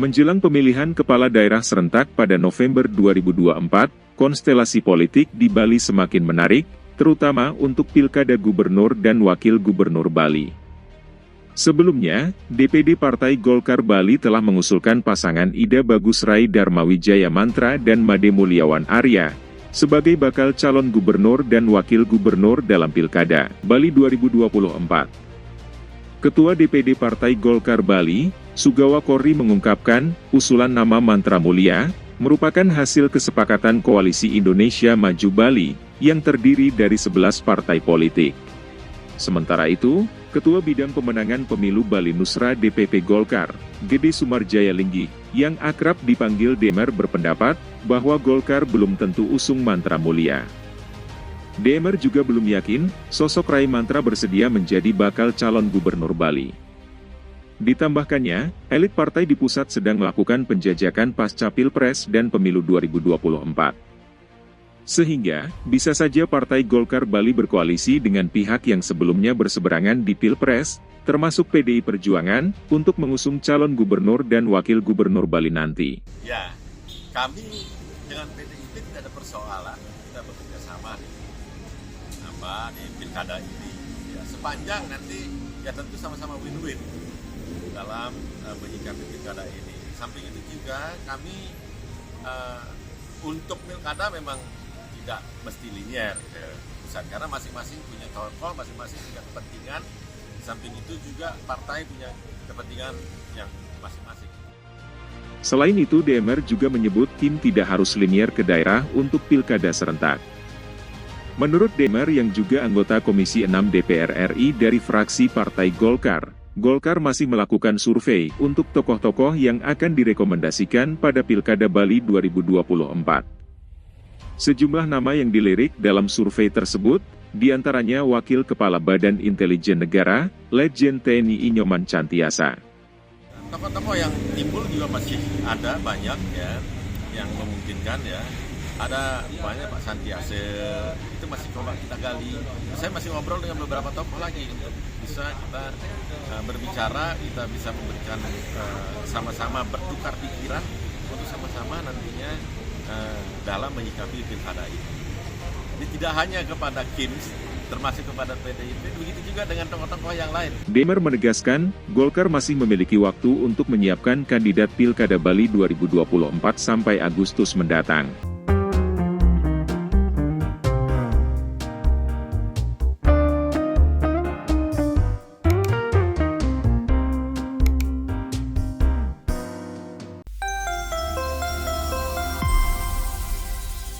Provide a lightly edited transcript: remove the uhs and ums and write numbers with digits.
Menjelang pemilihan kepala daerah serentak pada November 2024, konstelasi politik di Bali semakin menarik, terutama untuk pilkada gubernur dan wakil gubernur Bali. Sebelumnya, DPD Partai Golkar Bali telah mengusulkan pasangan Ida Bagusrai Darmawijaya Mantra dan Made Mulyawan Arya sebagai bakal calon gubernur dan wakil gubernur dalam pilkada Bali 2024. Ketua DPD Partai Golkar Bali, Sugawa Korri mengungkapkan, usulan nama Mantra Mulya merupakan hasil kesepakatan Koalisi Indonesia Maju Bali yang terdiri dari 11 partai politik. Sementara itu, Ketua Bidang Pemenangan Pemilu Bali Nusra DPP Golkar, Gede Sumarjaya Linggih, yang akrab dipanggil Demer berpendapat bahwa Golkar belum tentu usung Mantra Mulya. Demer juga belum yakin, sosok Rai Mantra bersedia menjadi bakal calon gubernur Bali. Ditambahkannya, elit partai di pusat sedang melakukan penjajakan pasca Pilpres dan Pemilu 2024. Sehingga, bisa saja Partai Golkar Bali berkoalisi dengan pihak yang sebelumnya berseberangan di Pilpres, termasuk PDI Perjuangan, untuk mengusung calon gubernur dan wakil gubernur Bali nanti. Ya, kami dengan PDIP tidak ada persoalan, kita bekerja sama di pilkada ini. Ya, sepanjang nanti, ya tentu sama-sama win-win dalam menyikapi pilkada ini. Samping itu juga kami untuk pilkada memang tidak mesti linear ke pusat, karena masing-masing punya tokoh, masing-masing punya kepentingan. Samping itu juga partai punya kepentingan yang masing-masing. Selain itu, DMR juga menyebut tim tidak harus linear ke daerah untuk pilkada serentak. Menurut Demer yang juga anggota Komisi 6 DPR RI dari fraksi Partai Golkar, Golkar masih melakukan survei untuk tokoh-tokoh yang akan direkomendasikan pada Pilkada Bali 2024. Sejumlah nama yang dilirik dalam survei tersebut, diantaranya Wakil Kepala Badan Intelijen Negara, Legend TNI Nyoman Cantiasa. Tokoh-tokoh yang timbul juga masih ada banyak ya, yang memungkinkan ya. Ada banyak Pak Santiase, itu masih coba kita gali. Saya masih ngobrol dengan beberapa tokoh lagi untuk bisa kita berbicara, kita bisa memberikan sama-sama bertukar pikiran untuk sama-sama nantinya dalam menyikapi pilkada ini. Jadi tidak hanya kepada KIMS, termasuk kepada PDIP, begitu juga dengan tokoh-tokoh yang lain. Demer menegaskan, Golkar masih memiliki waktu untuk menyiapkan kandidat Pilkada Bali 2024 sampai Agustus mendatang.